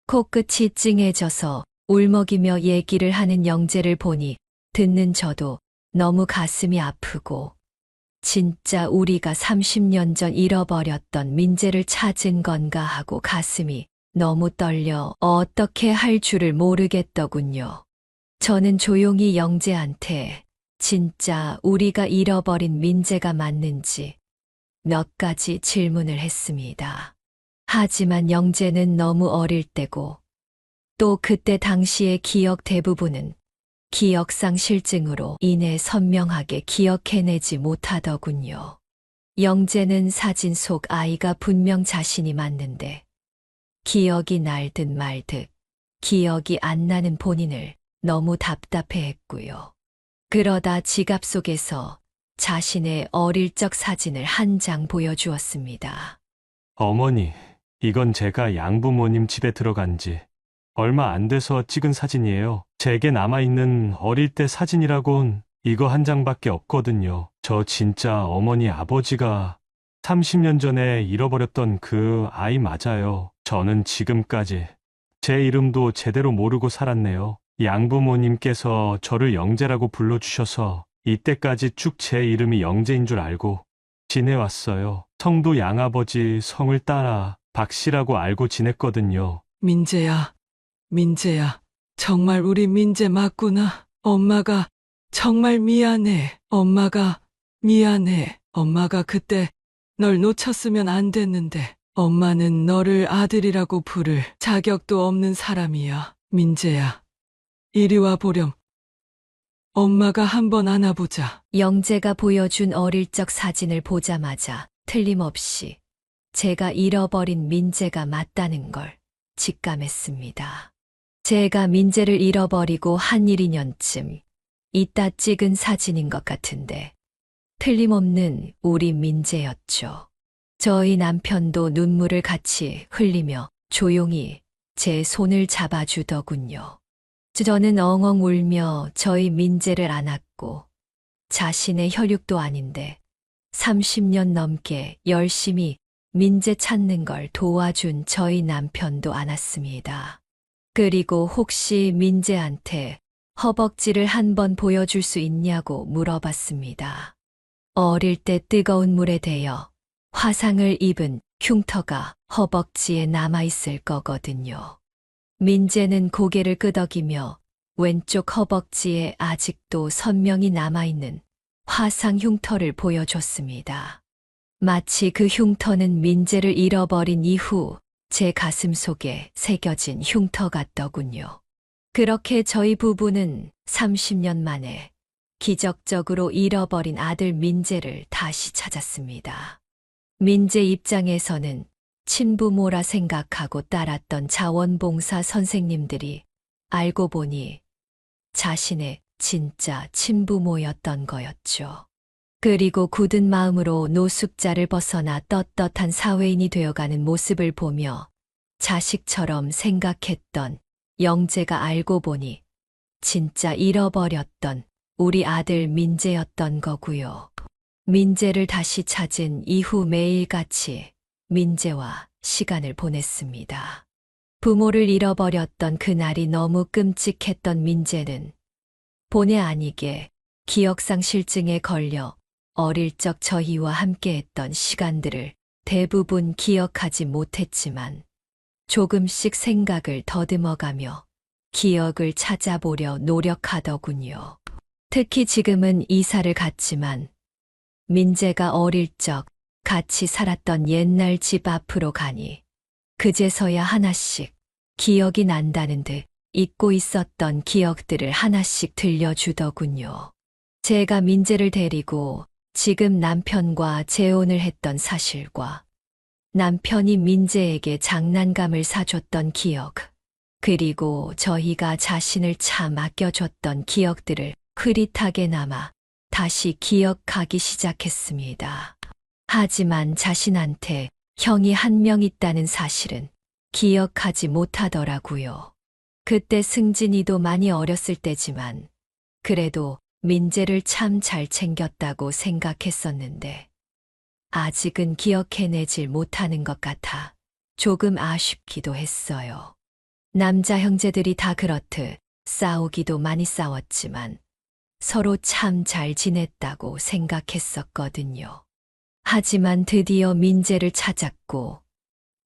코끝이 찡해져서 울먹이며 얘기를 하는 영재를 보니 듣는 저도 너무 가슴이 아프고 진짜 우리가 30년 전 잃어버렸던 민재를 찾은 건가 하고 가슴이 너무 떨려 어떻게 할 줄을 모르겠더군요. 저는 조용히 영재한테 진짜 우리가 잃어버린 민재가 맞는지 몇 가지 질문을 했습니다. 하지만 영재는 너무 어릴 때고 또 그때 당시의 기억 대부분은 기억상실증으로 인해 선명하게 기억해내지 못하더군요. 영재는 사진 속 아이가 분명 자신이 맞는데 기억이 날듯 말듯 기억이 안 나는 본인을 너무 답답해했고요. 그러다 지갑 속에서 자신의 어릴 적 사진을 한 장 보여주었습니다. 어머니, 이건 제가 양부모님 집에 들어간 지 얼마 안 돼서 찍은 사진이에요. 제게 남아있는 어릴 때 사진이라곤 이거 한 장밖에 없거든요. 저 진짜 어머니 아버지가 30년 전에 잃어버렸던 그 아이 맞아요. 저는 지금까지 제 이름도 제대로 모르고 살았네요. 양부모님께서 저를 영재라고 불러주셔서 이때까지 쭉 제 이름이 영재인 줄 알고 지내왔어요. 성도 양아버지 성을 따라 박씨라고 알고 지냈거든요. 민재야, 정말 우리 민재 맞구나. 엄마가 정말 미안해. 엄마가 그때 널 놓쳤으면 안 됐는데 엄마는 너를 아들이라고 부를 자격도 없는 사람이야. 민재야, 이리 와 보렴. 엄마가 한번 안아보자. 영재가 보여준 어릴 적 사진을 보자마자 틀림없이 제가 잃어버린 민재가 맞다는 걸 직감했습니다. 제가 민재를 잃어버리고 한 1, 2년쯤 있다 찍은 사진인 것 같은데 틀림없는 우리 민재였죠. 저희 남편도 눈물을 같이 흘리며 조용히 제 손을 잡아주더군요. 저는 엉엉 울며 저희 민재를 안았고 자신의 혈육도 아닌데 30년 넘게 열심히 민재 찾는 걸 도와준 저희 남편도 안았습니다. 그리고 혹시 민재한테 허벅지를 한번 보여줄 수 있냐고 물어봤습니다. 어릴 때 뜨거운 물에 데여 화상을 입은 흉터가 허벅지에 남아있을 거거든요. 민재는 고개를 끄덕이며 왼쪽 허벅지에 아직도 선명히 남아있는 화상 흉터를 보여줬습니다. 마치 그 흉터는 민재를 잃어버린 이후 제 가슴 속에 새겨진 흉터 같더군요. 그렇게 저희 부부는 30년 만에 기적적으로 잃어버린 아들 민재를 다시 찾았습니다. 민재 입장에서는 친부모라 생각하고 따랐던 자원봉사 선생님들이 알고 보니 자신의 진짜 친부모였던 거였죠. 그리고 굳은 마음으로 노숙자를 벗어나 떳떳한 사회인이 되어가는 모습을 보며 자식처럼 생각했던 영재가 알고 보니 진짜 잃어버렸던 우리 아들 민재였던 거고요. 민재를 다시 찾은 이후 매일같이 민재와 시간을 보냈습니다. 부모를 잃어버렸던 그날이 너무 끔찍했던 민재는 본의 아니게 기억상실증에 걸려 어릴 적 저희와 함께했던 시간들을 대부분 기억하지 못했지만 조금씩 생각을 더듬어가며 기억을 찾아보려 노력하더군요. 특히 지금은 이사를 갔지만 민재가 어릴 적 같이 살았던 옛날 집 앞으로 가니 그제서야 하나씩 기억이 난다는 듯 잊고 있었던 기억들을 하나씩 들려주더군요. 제가 민재를 데리고 지금 남편과 재혼을 했던 사실과 남편이 민재에게 장난감을 사줬던 기억, 그리고 저희가 자신을 참 아껴줬던 기억들을 흐릿하게나마 다시 기억하기 시작했습니다. 하지만 자신한테 형이 한 명 있다는 사실은 기억하지 못하더라고요. 그때 승진이도 많이 어렸을 때지만 그래도 민재를 참 잘 챙겼다고 생각했었는데 아직은 기억해내질 못하는 것 같아 조금 아쉽기도 했어요. 남자 형제들이 다 그렇듯 싸우기도 많이 싸웠지만 서로 참 잘 지냈다고 생각했었거든요. 하지만 드디어 민재를 찾았고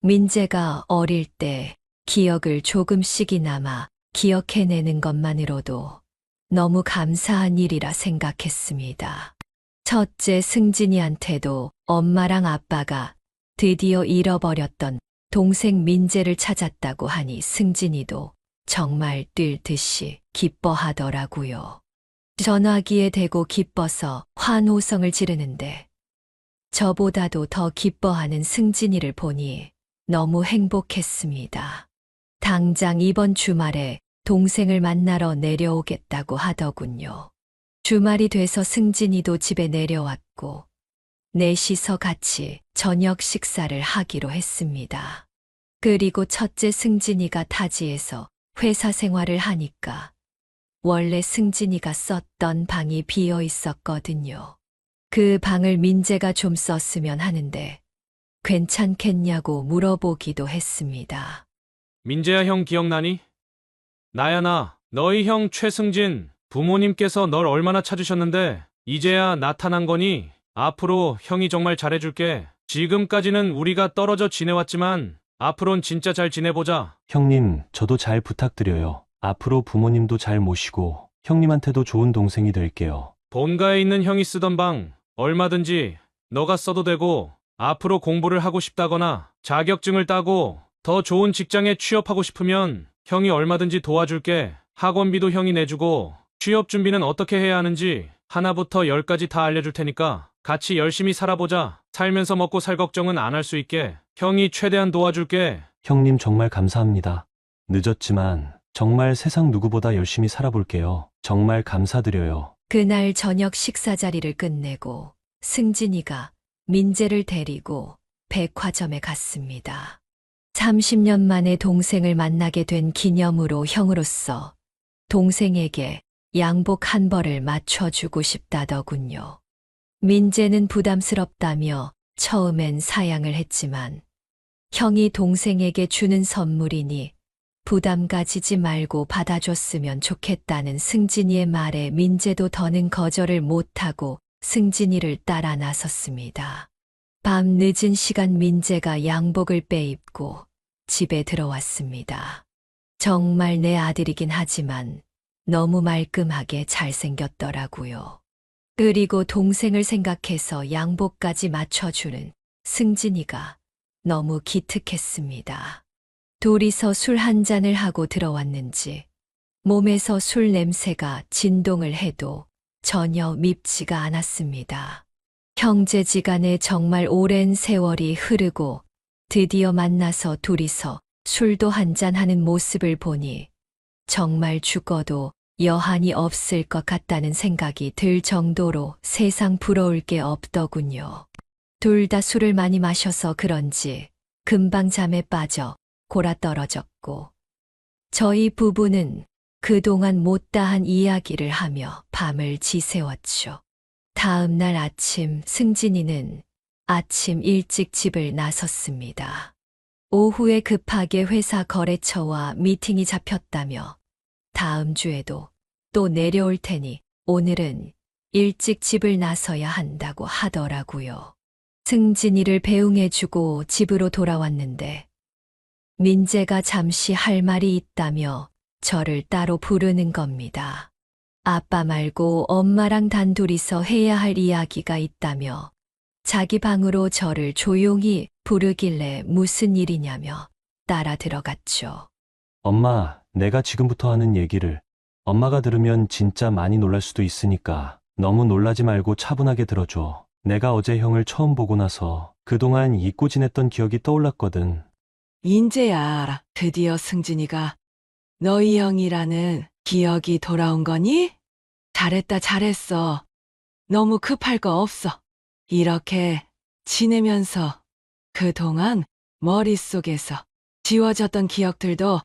민재가 어릴 때 기억을 조금씩이나마 기억해내는 것만으로도 너무 감사한 일이라 생각했습니다. 첫째 승진이한테도 엄마랑 아빠가 드디어 잃어버렸던 동생 민재를 찾았다고 하니 승진이도 정말 뛸 듯이 기뻐하더라고요. 전화기에 대고 기뻐서 환호성을 지르는데 저보다도 더 기뻐하는 승진이를 보니 너무 행복했습니다. 당장 이번 주말에 동생을 만나러 내려오겠다고 하더군요. 주말이 돼서 승진이도 집에 내려왔고 넷이서 같이 저녁 식사를 하기로 했습니다. 그리고 첫째 승진이가 타지에서 회사 생활을 하니까 원래 승진이가 썼던 방이 비어 있었거든요. 그 방을 민재가 좀 썼으면 하는데 괜찮겠냐고 물어보기도 했습니다. 민재야, 형 기억나니? 나야 나, 너희 형 최승진. 부모님께서 널 얼마나 찾으셨는데 이제야 나타난 거니? 앞으로 형이 정말 잘해줄게. 지금까지는 우리가 떨어져 지내왔지만 앞으론 진짜 잘 지내보자. 형님, 저도 잘 부탁드려요. 앞으로 부모님도 잘 모시고 형님한테도 좋은 동생이 될게요. 본가에 있는 형이 쓰던 방 얼마든지 너가 써도 되고, 앞으로 공부를 하고 싶다거나 자격증을 따고 더 좋은 직장에 취업하고 싶으면 형이 얼마든지 도와줄게. 학원비도 형이 내주고 취업 준비는 어떻게 해야 하는지 하나부터 10까지 다 알려줄 테니까 같이 열심히 살아보자. 살면서 먹고 살 걱정은 안 할 수 있게 형이 최대한 도와줄게. 형님 정말 감사합니다. 늦었지만 정말 세상 누구보다 열심히 살아볼게요. 정말 감사드려요. 그날 저녁 식사 자리를 끝내고 승진이가 민재를 데리고 백화점에 갔습니다. 30년 만에 동생을 만나게 된 기념으로 형으로서 동생에게 양복 한 벌을 맞춰주고 싶다더군요. 민재는 부담스럽다며 처음엔 사양을 했지만 형이 동생에게 주는 선물이니 부담 가지지 말고 받아줬으면 좋겠다는 승진이의 말에 민재도 더는 거절을 못하고 승진이를 따라 나섰습니다. 밤 늦은 시간 민재가 양복을 빼입고 집에 들어왔습니다. 정말 내 아들이긴 하지만 너무 말끔하게 잘생겼더라고요. 그리고 동생을 생각해서 양복까지 맞춰주는 승진이가 너무 기특했습니다. 둘이서 술 한 잔을 하고 들어왔는지 몸에서 술 냄새가 진동을 해도 전혀 밉지가 않았습니다. 형제지간에 정말 오랜 세월이 흐르고 드디어 만나서 둘이서 술도 한잔하는 모습을 보니 정말 죽어도 여한이 없을 것 같다는 생각이 들 정도로 세상 부러울 게 없더군요. 둘 다 술을 많이 마셔서 그런지 금방 잠에 빠져 골아떨어졌고 저희 부부는 그동안 못다한 이야기를 하며 밤을 지새웠죠. 다음 날 아침 승진이는 아침 일찍 집을 나섰습니다. 오후에 급하게 회사 거래처와 미팅이 잡혔다며 다음 주에도 또 내려올 테니 오늘은 일찍 집을 나서야 한다고 하더라고요. 승진이를 배웅해주고 집으로 돌아왔는데 민재가 잠시 할 말이 있다며 저를 따로 부르는 겁니다. 아빠 말고 엄마랑 단둘이서 해야 할 이야기가 있다며 자기 방으로 저를 조용히 부르길래 무슨 일이냐며 따라 들어갔죠. 엄마, 내가 지금부터 하는 얘기를 엄마가 들으면 진짜 많이 놀랄 수도 있으니까 너무 놀라지 말고 차분하게 들어줘. 내가 어제 형을 처음 보고 나서 그동안 잊고 지냈던 기억이 떠올랐거든. 인재야, 드디어 승진이가 너희 형이라는 기억이 돌아온 거니? 잘했다, 잘했어. 너무 급할 거 없어. 이렇게 지내면서 그동안 머릿속에서 지워졌던 기억들도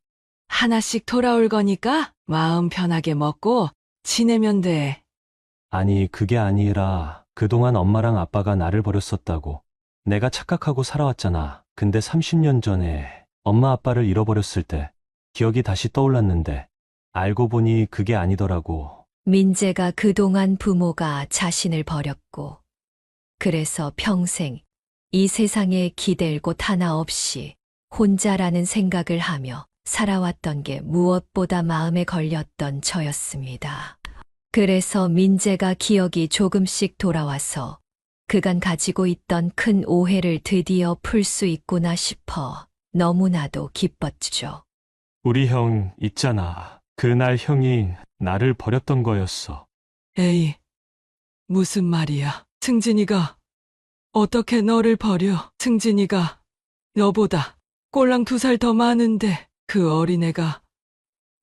하나씩 돌아올 거니까 마음 편하게 먹고 지내면 돼. 아니, 그게 아니라 그동안 엄마랑 아빠가 나를 버렸었다고. 내가 착각하고 살아왔잖아. 근데 30년 전에 엄마 아빠를 잃어버렸을 때 기억이 다시 떠올랐는데 알고 보니 그게 아니더라고. 민재가 그동안 부모가 자신을 버렸고 그래서 평생 이 세상에 기댈 곳 하나 없이 혼자라는 생각을 하며 살아왔던 게 무엇보다 마음에 걸렸던 저였습니다. 그래서 민재가 기억이 조금씩 돌아와서 그간 가지고 있던 큰 오해를 드디어 풀 수 있구나 싶어 너무나도 기뻤죠. 우리 형 있잖아. 그날 형이 나를 버렸던 거였어. 에이, 무슨 말이야. 승진이가 어떻게 너를 버려? 승진이가 너보다 꼴랑 2살 더 많은데 그 어린애가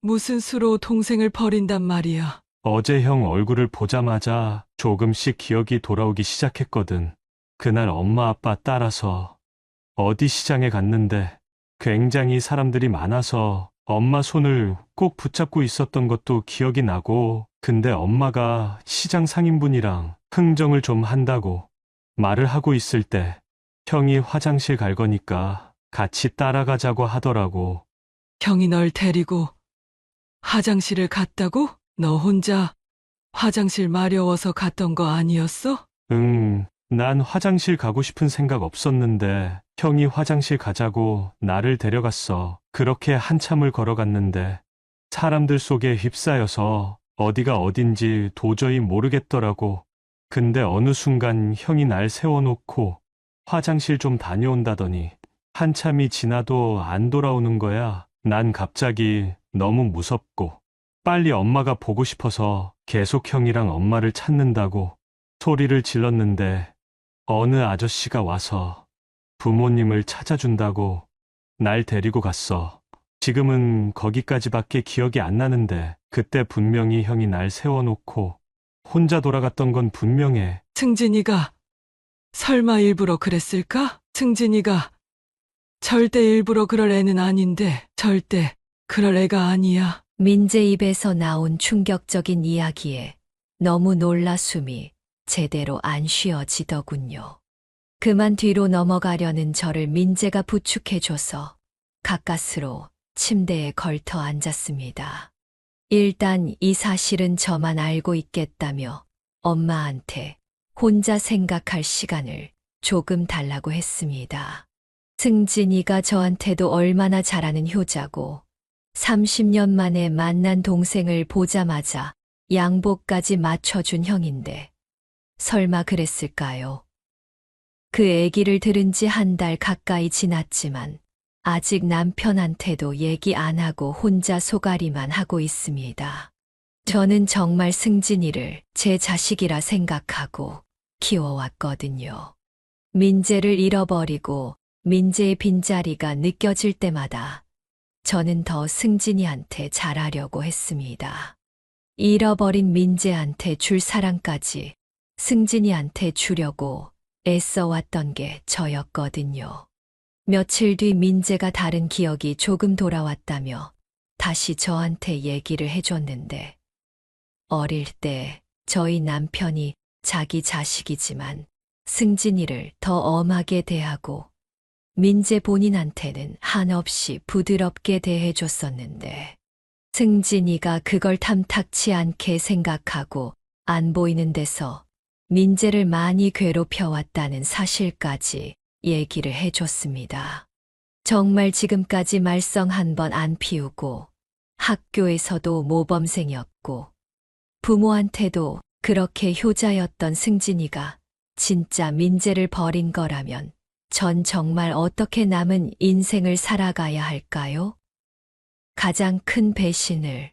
무슨 수로 동생을 버린단 말이야. 어제 형 얼굴을 보자마자 조금씩 기억이 돌아오기 시작했거든. 그날 엄마 아빠 따라서 어디 시장에 갔는데 굉장히 사람들이 많아서 엄마 손을 꼭 붙잡고 있었던 것도 기억이 나고, 근데 엄마가 시장 상인분이랑 흥정을 좀 한다고 말을 하고 있을 때 형이 화장실 갈 거니까 같이 따라가자고 하더라고. 형이 널 데리고 화장실을 갔다고? 너 혼자 화장실 마려워서 갔던 거 아니었어? 난 화장실 가고 싶은 생각 없었는데 형이 화장실 가자고 나를 데려갔어. 그렇게 한참을 걸어갔는데 사람들 속에 휩싸여서 어디가 어딘지 도저히 모르겠더라고. 근데 어느 순간 형이 날 세워놓고 화장실 좀 다녀온다더니 한참이 지나도 안 돌아오는 거야. 난 갑자기 너무 무섭고 빨리 엄마가 보고 싶어서 계속 형이랑 엄마를 찾는다고 소리를 질렀는데 어느 아저씨가 와서 부모님을 찾아준다고 날 데리고 갔어. 지금은 거기까지밖에 기억이 안 나는데 그때 분명히 형이 날 세워놓고 혼자 돌아갔던 건 분명해. 승진이가 설마 일부러 그랬을까? 승진이가 절대 일부러 그럴 애는 아닌데 절대 그럴 애가 아니야. 민재 입에서 나온 충격적인 이야기에 너무 놀라 숨이 제대로 안 쉬어지더군요. 그만 뒤로 넘어가려는 저를 민재가 부축해줘서 가까스로 침대에 걸터 앉았습니다. 일단 이 사실은 저만 알고 있겠다며 엄마한테 혼자 생각할 시간을 조금 달라고 했습니다. 승진이가 저한테도 얼마나 잘하는 효자고 30년 만에 만난 동생을 보자마자 양복까지 맞춰준 형인데 설마 그랬을까요? 그 얘기를 들은 지 한 달 가까이 지났지만 아직 남편한테도 얘기 안 하고 혼자 소가리만 하고 있습니다. 저는 정말 승진이를 제 자식이라 생각하고 키워왔거든요. 민재를 잃어버리고 민재의 빈자리가 느껴질 때마다 저는 더 승진이한테 잘하려고 했습니다. 잃어버린 민재한테 줄 사랑까지 승진이한테 주려고 애써왔던 게 저였거든요. 며칠 뒤 민재가 다른 기억이 조금 돌아왔다며 다시 저한테 얘기를 해줬는데 어릴 때 저희 남편이 자기 자식이지만 승진이를 더 엄하게 대하고 민재 본인한테는 한없이 부드럽게 대해줬었는데 승진이가 그걸 탐탁치 않게 생각하고 안 보이는 데서 민재를 많이 괴롭혀왔다는 사실까지 얘기를 해줬습니다. 정말 지금까지 말썽 한 번 안 피우고 학교에서도 모범생이었고 부모한테도 그렇게 효자였던 승진이가 진짜 민재를 버린 거라면 전 정말 어떻게 남은 인생을 살아가야 할까요? 가장 큰 배신을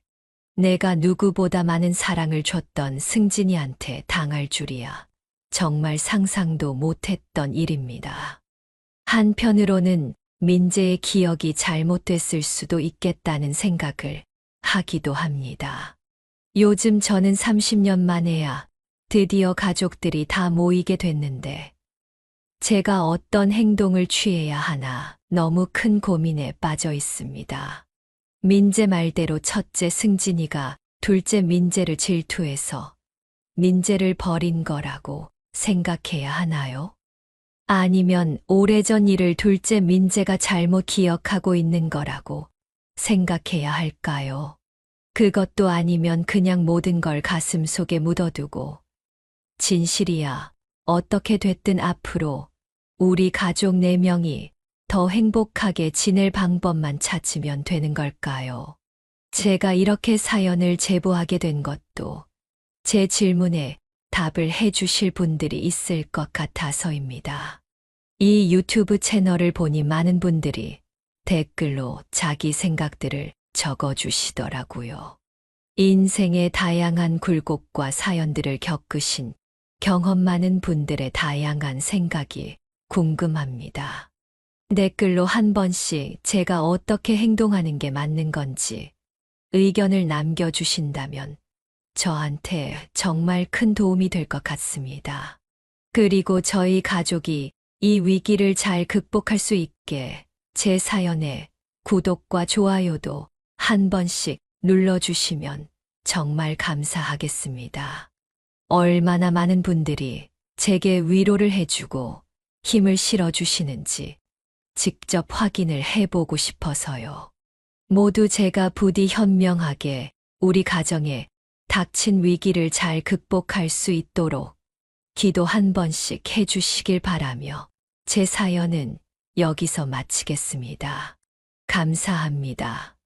내가 누구보다 많은 사랑을 줬던 승진이한테 당할 줄이야. 정말 상상도 못했던 일입니다. 한편으로는 민재의 기억이 잘못됐을 수도 있겠다는 생각을 하기도 합니다. 요즘 저는 30년 만에야 드디어 가족들이 다 모이게 됐는데 제가 어떤 행동을 취해야 하나 너무 큰 고민에 빠져 있습니다. 민재 말대로 첫째 승진이가 둘째 민재를 질투해서 민재를 버린 거라고 생각해야 하나요? 아니면 오래전 일을 둘째 민재가 잘못 기억하고 있는 거라고 생각해야 할까요? 그것도 아니면 그냥 모든 걸 가슴속에 묻어두고 진실이야 어떻게 됐든 앞으로 우리 가족 4명이 더 행복하게 지낼 방법만 찾으면 되는 걸까요? 제가 이렇게 사연을 제보하게 된 것도 제 질문에 답을 해주실 분들이 있을 것 같아서입니다. 이 유튜브 채널을 보니 많은 분들이 댓글로 자기 생각들을 적어주시더라고요. 인생의 다양한 굴곡과 사연들을 겪으신 경험 많은 분들의 다양한 생각이 궁금합니다. 댓글로 한 번씩 제가 어떻게 행동하는 게 맞는 건지 의견을 남겨주신다면 저한테 정말 큰 도움이 될 것 같습니다. 그리고 저희 가족이 이 위기를 잘 극복할 수 있게 제 사연에 구독과 좋아요도 한 번씩 눌러주시면 정말 감사하겠습니다. 얼마나 많은 분들이 제게 위로를 해주고 힘을 실어주시는지 직접 확인을 해보고 싶어서요. 모두 제가 부디 현명하게 우리 가정에 닥친 위기를 잘 극복할 수 있도록 기도 한 번씩 해주시길 바라며 제 사연은 여기서 마치겠습니다. 감사합니다.